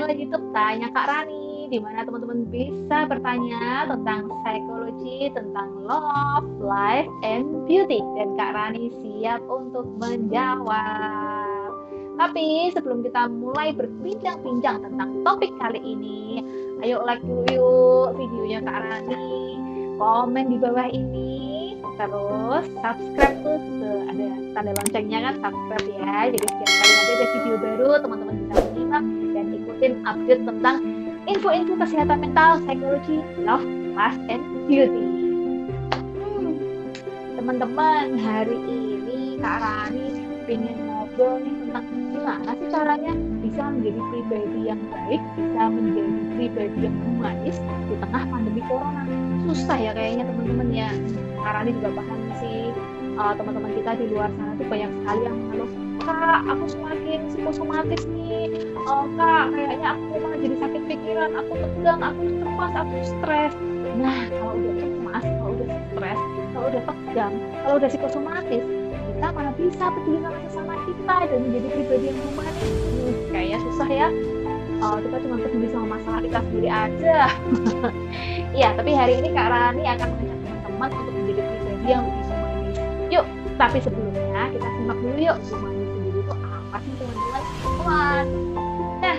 channel YouTube Tanya Kak Rani, di mana teman-teman bisa bertanya tentang psikologi, tentang love, life, and beauty. Dan Kak Rani siap untuk menjawab. Tapi sebelum kita mulai berbincang-bincang tentang topik kali ini, ayo like dulu yuk videonya Kak Rani, komen di bawah ini, terus subscribe tuh, ada tanda loncengnya kan, subscribe ya. Jadi setiap kali ada video baru, teman-teman bisa menyimak dan ikutin update tentang info-info kesehatan mental, psikologi, love, life, and beauty. Teman-teman, hari ini Kak Rani pengen ngobrol nih tentang gimana sih caranya bisa menjadi pribadi yang baik, bisa menjadi pribadi yang humanis di tengah pandemi corona. Susah ya kayaknya teman-teman ya. Kak Rani juga paham sih, teman-teman kita di luar sana tuh banyak sekali yang mengeluh, Kak, aku semakin psikosomatis nih, Kak, kayaknya aku malah jadi sakit pikiran, aku tegang, aku cemas, aku stres. Nah, kalau udah cemas, kalau udah stres, kalau udah tegang, kalau udah psikosomatis, kita mana bisa peduli sama sesama kita dan menjadi pribadi yang humanis. Kayaknya susah ya. Kita cuma peduli sama masalah kita sendiri aja. Iya, tapi hari ini Kak Rani akan mengajak teman-teman untuk menjadi pribadi yang lebih humanis. Yuk, tapi sebelumnya kita simak dulu yuk, humanis sendiri itu apa sih teman-teman? Nah,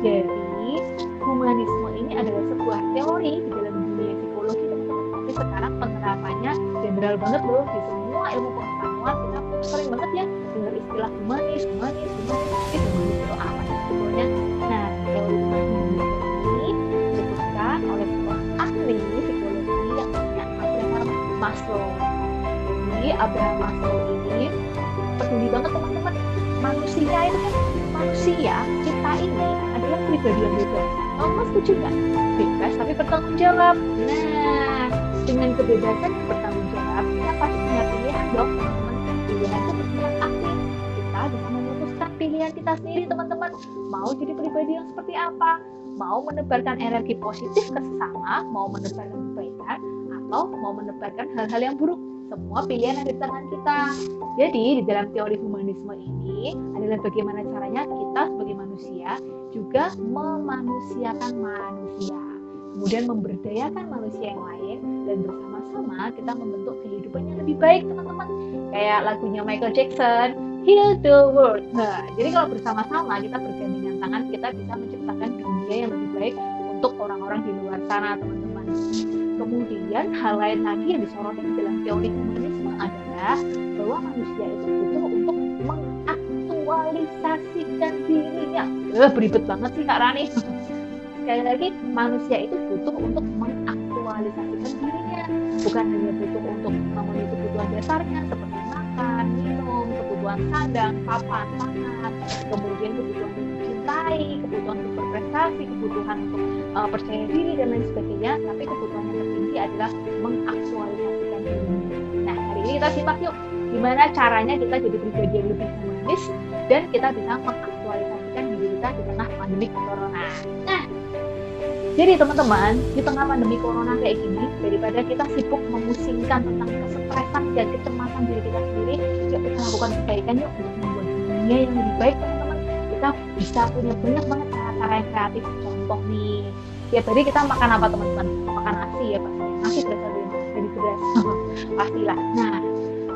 jadi humanisme ini adalah sebuah teori di dalam dunia psikologi teman-teman. Tapi sekarang penerapannya general banget loh, di semua ilmu pengetahuan kita sering banget ya dengar istilah humanis. Humanis itu apa sih sebetulnya? Nah, teori humanisme ini disebutkan oleh seorang ahli psikologi yang namanya Abraham Maslow. Jadi Abraham Maslow ini peduli banget teman-teman. Manusia itu kan, manusia kita ini adalah pribadi yang bebas. Kamu setuju nggak? Bebas tapi bertanggung jawab. Nah, dengan kebebasan dan bertanggung jawab, kita pasti punya pilihan dong teman-teman. Pilihan itu bersifat aktif. Kita bisa memutuskan pilihan kita sendiri teman-teman. Mau jadi pribadi yang seperti apa? Mau menebarkan energi positif ke sesama, mau menebarkan kebaikan, atau mau menebarkan hal-hal yang buruk. Semua pilihan ada di tangan kita. Jadi di dalam teori humanisme ini adalah bagaimana caranya kita sebagai manusia juga memanusiakan manusia, kemudian memberdayakan manusia yang lain, dan bersama-sama kita membentuk kehidupan yang lebih baik teman-teman. Kayak lagunya Michael Jackson, Heal the World. Nah, jadi kalau bersama-sama kita bergandengan tangan, kita bisa menciptakan dunia yang lebih baik untuk orang-orang di luar sana teman-teman. Kemudian hal lain lagi yang disoroti dalam teori humanisme adalah bahwa manusia itu butuh untuk mengaktualisasikan dirinya. Beribet banget sih Kak Rani. Sekali lagi, manusia itu butuh untuk mengaktualisasikan dirinya. Bukan hanya butuh untuk memenuhi kebutuhan dasarnya seperti makan, minum, kebutuhan sandang, papan, pangan, kemudian kebutuhan untuk mencintai, kebutuhan untuk berprestasi, kebutuhan untuk percaya diri dan lain sebagainya, tapi kebutuhan yang tertinggi adalah mengaktualisasikan diri. Nah, hari ini kita simak yuk gimana caranya kita jadi pribadi yang lebih humanis dan kita bisa mengaktualisasikan diri kita di tengah pandemi corona. Nah, jadi teman-teman, di tengah pandemi corona kayak gini, daripada kita sibuk memusingkan tentang kesetresan dan kecemasan diri kita sendiri, yuk kita lakukan kebaikan yuk untuk membuat dunia yang lebih baik teman-teman. Kita bisa punya banyak banget cara-cara yang kreatif. Contoh nih, tiap hari kita makan apa teman-teman? Makan nasi ya pasti. Nasi berasal dari beras. Pastilah. Nah,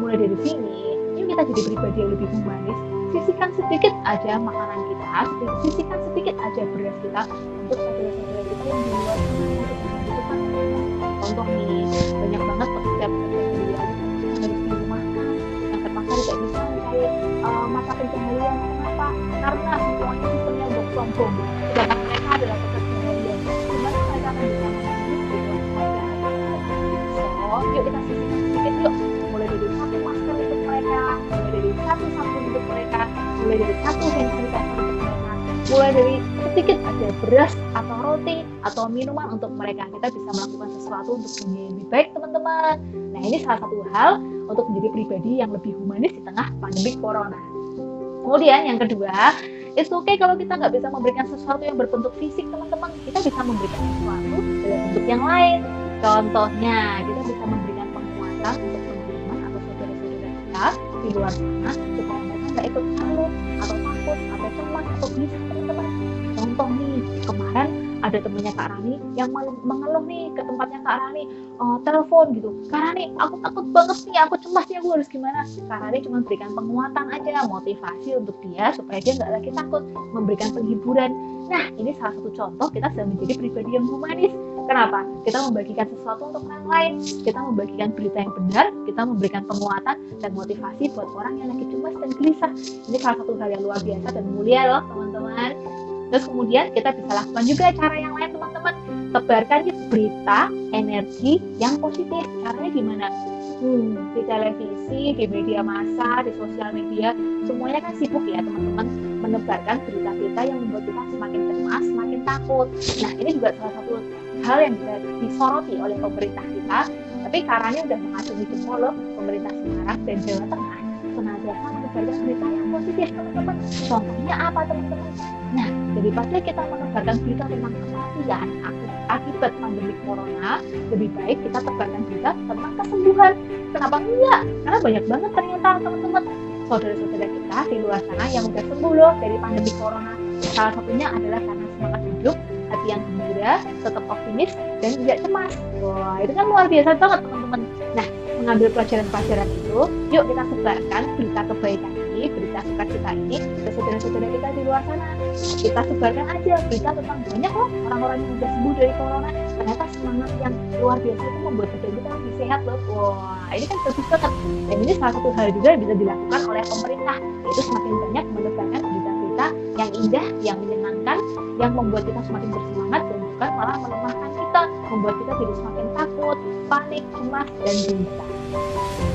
mulai dari sini, yuk kita jadi pribadi yang lebih humanis. Sisihkan sedikit aja makanan kita, sisihkan sedikit aja beras kita untuk saudara-saudara kita yang di luar sana yang sedang membutuhkan. Contoh nih, banyak banget pekerja-pekerja yang di luar sana yang harus dirumahkan, yang terpaksa tidak bisa mencari mata pencaharian. Kenapa? Karena semuanya sistemnya work from home. Sedangkan mereka adalah pekerja harian. Gimana mereka akan bisa memenuhi kebutuhan sehari-hari? So, yuk kita sisihkan sedikit yuk. Mulai dari satu masker untuk mereka, mulai dari satu sabun untuk mereka, mulai dari satu hand sanitizer untuk mereka, mulai dari sedikit aja beras atau roti atau minuman untuk mereka. Kita bisa melakukan sesuatu untuk dunia yang lebih baik teman-teman. Nah, ini salah satu hal untuk menjadi pribadi yang lebih humanis di tengah pandemi corona. Kemudian yang kedua, it's okay kalau kita nggak bisa memberikan sesuatu yang berbentuk fisik teman-teman. Kita bisa memberikan sesuatu dalam bentuk yang lain. Contohnya, kita bisa memberikan penguatan untuk teman-teman atau saudara-saudara kita di luar sana supaya mereka nggak ikut malu atau takut atau cemas atau gelisah teman-teman. contoh nih, kemarin ada temennya Kak Rani yang mengeluh nih ke tempatnya Kak Rani, telepon gitu, Kak Rani aku takut banget nih, aku cemas nih, aku harus gimana. Kak Rani cuma berikan penguatan aja, motivasi untuk dia supaya dia nggak lagi takut, memberikan penghiburan. Nah, ini salah satu contoh kita sudah menjadi pribadi yang humanis. Kenapa? Kita membagikan sesuatu untuk orang lain, kita membagikan berita yang benar, kita memberikan penguatan dan motivasi buat orang yang lagi cemas dan gelisah. Ini salah satu hal yang luar biasa dan mulia loh teman-teman. Terus kemudian kita bisa lakukan juga cara yang lain teman-teman. Tebarkan berita, energi yang positif. Caranya gimana? Di televisi, di media massa, di sosial media, semuanya kan sibuk ya teman-teman menebarkan berita-berita yang membuat kita semakin cemas, semakin takut. Nah, ini juga salah satu hal yang bisa disoroti oleh pemerintah kita. Tapi caranya udah mengacungi jempol loh pemerintah Semarang dan Jawa Tengah senantiasa menebarkan berita yang positif teman-teman. Contohnya apa teman-teman? Nah, daripada kita menebarkan berita tentang kematian akibat pandemi corona, lebih baik kita tebarkan berita tentang kesembuhan. Kenapa enggak? Karena banyak banget ternyata teman-teman saudara-saudara kita di luar sana yang udah sembuh loh dari pandemi corona. Salah satunya adalah karena semangat hidup, hati yang gembira, tetap optimis, dan tidak cemas. Wah, itu kan luar biasa banget teman-teman. Nah, mengambil pelajaran-pelajaran itu, yuk kita sebarkan berita kebaikan ini, berita sukacita ini ke saudara-saudara kita di luar sana. Kita sebarkan aja berita tentang banyak loh orang-orang yang sudah sembuh dari corona. Ternyata semangat yang luar biasa itu membuat badan kita lebih sehat loh. Wah, ini kan bagus banget. Dan ini salah satu hal juga yang bisa dilakukan oleh pemerintah, yaitu semakin banyak menebarkan berita-berita yang indah, yang menyenangkan, yang membuat kita semakin bersemangat dan bukan malah melemahkan kita, membuat kita jadi semakin takut, panik, cemas, dan gelisah.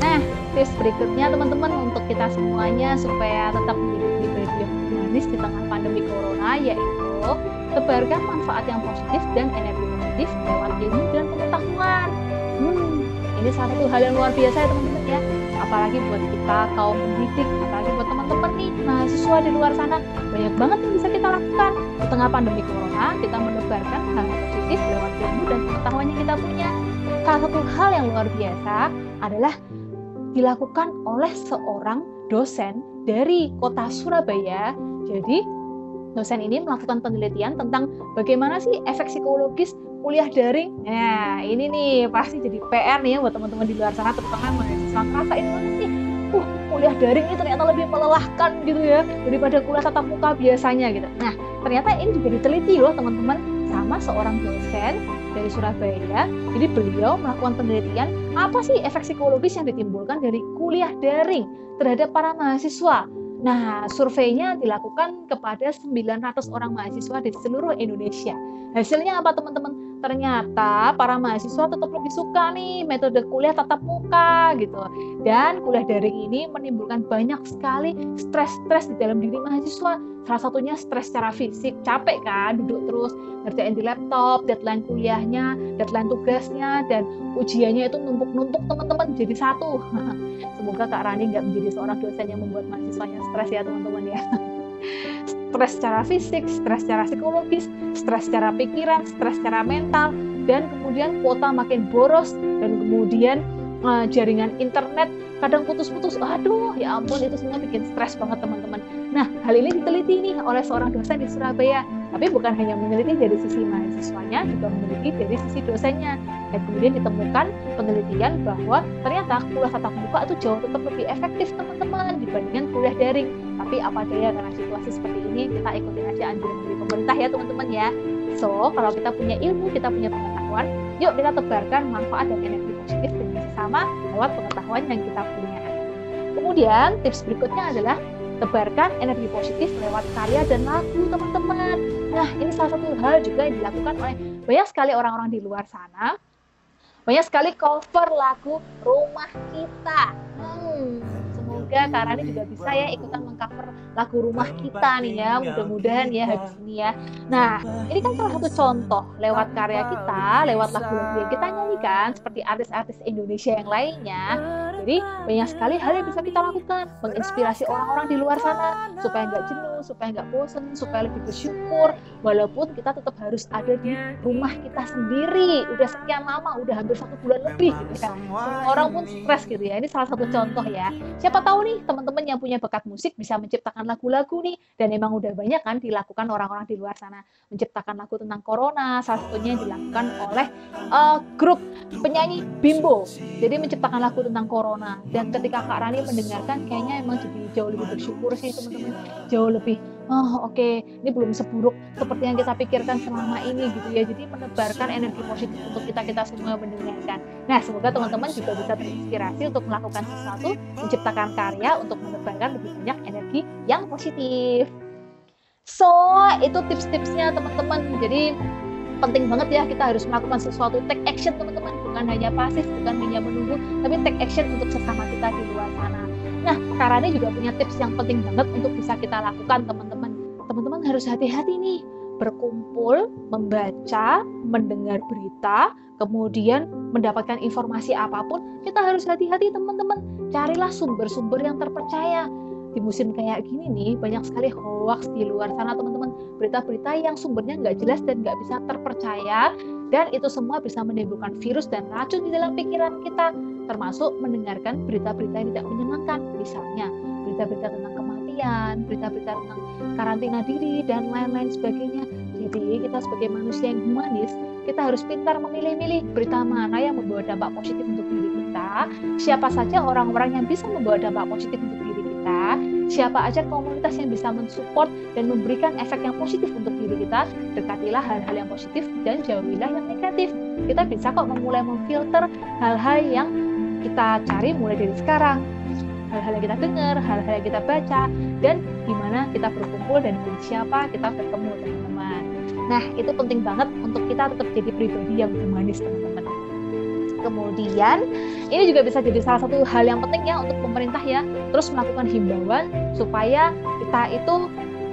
Nah, tips berikutnya teman-teman untuk kita semuanya supaya tetap menjadi pribadi yang humanis di tengah pandemi corona, yaitu tebarkan manfaat yang positif dan energi positif lewat ilmu dan pengetahuan. Ini salah satu hal yang luar biasa ya teman-teman ya. Apalagi buat kita kaum pendidik, apalagi buat teman-teman nih mahasiswa di luar sana, banyak banget yang bisa kita lakukan di tengah pandemi corona. Kita menebarkan hal positif lewat ilmu dan pengetahuan yang kita punya. Salah satu hal yang luar biasa adalah dilakukan oleh seorang dosen dari kota Surabaya. Jadi dosen ini melakukan penelitian tentang bagaimana sih efek psikologis kuliah daring. Nah, ini nih pasti jadi PR nih buat teman-teman di luar sana, terutama mahasiswa ngerasain banget sih. Kuliah daring ini ternyata lebih melelahkan gitu ya daripada kuliah tatap muka biasanya gitu. Nah, ternyata ini juga diteliti loh teman-teman sama seorang dosen dari Surabaya. Jadi beliau melakukan penelitian apa sih efek psikologis yang ditimbulkan dari kuliah daring terhadap para mahasiswa. Nah, surveinya dilakukan kepada 900 orang mahasiswa di seluruh Indonesia. Hasilnya apa teman-teman? Ternyata para mahasiswa tetap lebih suka nih metode kuliah tatap muka gitu. Dan kuliah daring ini menimbulkan banyak sekali stres-stres di dalam diri mahasiswa. Salah satunya stres secara fisik, capek kan, duduk terus, ngerjain di laptop, deadline kuliahnya, deadline tugasnya, dan ujiannya itu numpuk-numpuk teman-teman jadi satu. Semoga Kak Rani nggak menjadi seorang dosen yang membuat mahasiswanya stres ya teman-teman ya. Stres secara fisik, stres secara psikologis, stres secara pikiran, stres secara mental, dan kemudian kuota makin boros, dan kemudian jaringan internet kadang putus-putus. Aduh, ya ampun, itu semua bikin stres banget teman-teman. Nah, hal ini diteliti nih oleh seorang dosen di Surabaya. Tapi bukan hanya meneliti dari sisi mahasiswanya, juga meneliti dari sisi dosennya. Dan kemudian ditemukan penelitian bahwa ternyata kuliah tatap muka itu jauh tetap lebih efektif teman-teman dibandingkan kuliah daring. Tapi apa daya, karena situasi seperti ini kita ikutin aja anjuran dari pemerintah ya teman-teman ya. So, kalau kita punya ilmu, kita punya pengetahuan, yuk kita tebarkan manfaat dan energi positif dengan sesama lewat pengetahuan yang kita punya. Kemudian tips berikutnya adalah tebarkan energi positif lewat karya dan lagu teman-teman. Nah, ini salah satu hal juga yang dilakukan oleh banyak sekali orang-orang di luar sana. Banyak sekali cover lagu Rumah Kita. Semoga Kak Rani juga bisa ya ikutan mengcover lagu Rumah Kita nih ya, mudah-mudahan ya habis ini ya. Nah, ini kan salah satu contoh lewat karya kita, lewat lagu-lagu yang kita nyanyikan seperti artis-artis Indonesia yang lainnya. Jadi banyak sekali hal yang bisa kita lakukan, menginspirasi orang-orang di luar sana supaya nggak jenuh, seru, supaya nggak bosen, supaya lebih bersyukur, walaupun kita tetap harus ada di rumah kita sendiri, udah sekian lama, udah hampir 1 bulan lebih gitu ya. Semua orang pun stres gitu ya. Ini salah satu contoh ya. Siapa tahu nih teman-teman yang punya bakat musik bisa menciptakan lagu-lagu nih, dan emang udah banyak kan dilakukan orang-orang di luar sana, menciptakan lagu tentang corona. Salah satunya dilakukan oleh grup penyanyi Bimbo. Jadi menciptakan lagu tentang corona, dan ketika Kak Rani mendengarkan kayaknya emang jadi jauh lebih bersyukur sih teman-teman, jauh lebih oke, ini belum seburuk seperti yang kita pikirkan selama ini gitu ya. Jadi menebarkan energi positif untuk kita semua mendengarkan. Nah, semoga teman-teman juga bisa terinspirasi untuk melakukan sesuatu, menciptakan karya untuk menebarkan lebih banyak energi yang positif. So, itu tips-tipsnya teman-teman. Jadi penting banget ya, kita harus melakukan sesuatu, take action teman-teman, bukan hanya pasif, bukan hanya menunggu, tapi take action untuk sesama kita di luar sana. Nah, Kak Rani juga punya tips yang penting banget untuk bisa kita lakukan teman-teman. Teman-teman harus hati-hati nih, berkumpul, membaca, mendengar berita, kemudian mendapatkan informasi apapun, kita harus hati-hati teman-teman. Carilah sumber-sumber yang terpercaya. Di musim kayak gini nih, banyak sekali hoax di luar sana teman-teman, berita-berita yang sumbernya nggak jelas dan nggak bisa terpercaya, dan itu semua bisa menimbulkan virus dan racun di dalam pikiran kita, termasuk mendengarkan berita-berita yang tidak menyenangkan, misalnya berita-berita tentang kematian, berita-berita tentang karantina diri, dan lain-lain sebagainya. Jadi kita sebagai manusia yang humanis, kita harus pintar memilih-milih berita mana yang membawa dampak positif untuk diri kita, siapa saja orang-orang yang bisa membawa dampak positif untuk diri kita, siapa aja komunitas yang bisa mensupport dan memberikan efek yang positif untuk diri kita. Dekatilah hal-hal yang positif dan jauhilah yang negatif. Kita bisa kok memulai memfilter hal-hal yang kita cari mulai dari sekarang, hal-hal yang kita dengar, hal-hal yang kita baca, dan gimana kita berkumpul dan dengan siapa kita bertemu teman-teman. Nah, itu penting banget untuk kita tetap jadi pribadi yang humanis teman-teman. Kemudian ini juga bisa jadi salah satu hal yang penting ya untuk pemerintah ya, terus melakukan himbauan supaya kita itu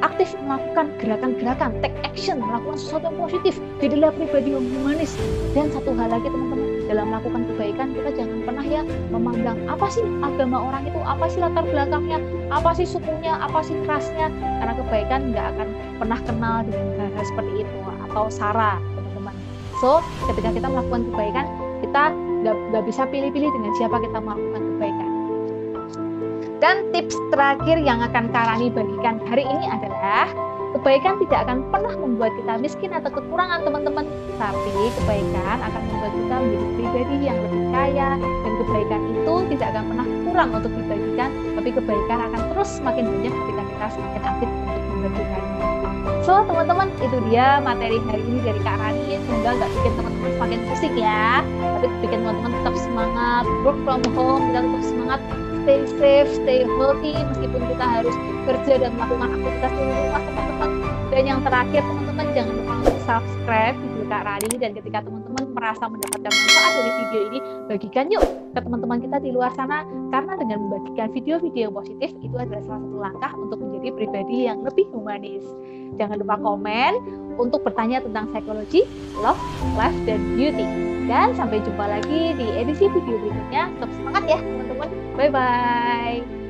aktif melakukan gerakan-gerakan, take action, melakukan sesuatu yang positif, jadilah pribadi yang humanis. Dan satu hal lagi teman-teman, dalam melakukan kebaikan kita jangan pernah ya memandang apa sih agama orang itu, apa sih latar belakangnya, apa sih sukunya, apa sih rasnya, karena kebaikan nggak akan pernah kenal dengan hal-hal seperti itu atau sara teman-teman. So, ketika kita melakukan kebaikan, kita nggak bisa pilih-pilih dengan siapa kita melakukan kebaikan. Dan tips terakhir yang akan Kak Rani bagikan hari ini adalah kebaikan tidak akan pernah membuat kita miskin atau kekurangan teman-teman, tapi kebaikan akan membuat kita menjadi pribadi yang lebih kaya, dan kebaikan itu tidak akan pernah kurang untuk dibagikan, tapi kebaikan akan terus semakin banyak ketika kita semakin aktif untuk membagikannya. So teman-teman, itu dia materi hari ini dari Kak Rani. Semoga nggak bikin teman-teman semakin pusing ya, tapi bikin teman-teman tetap semangat, work from home, kita tetap semangat, stay safe, stay healthy, meskipun kita harus kerja dan melakukan aktivitas di rumah teman-teman. Dan yang terakhir teman-teman, jangan lupa untuk subscribe video Kak Rani, dan ketika teman-teman merasa mendapatkan manfaat dari video ini, bagikan yuk ke teman-teman kita di luar sana, karena dengan membagikan video-video yang positif itu adalah salah satu langkah untuk menjadi pribadi yang lebih humanis. Jangan lupa komen untuk bertanya tentang psikologi, love, life, dan beauty. Dan sampai jumpa lagi di edisi video berikutnya. Tetap semangat ya teman-teman. Bye-bye.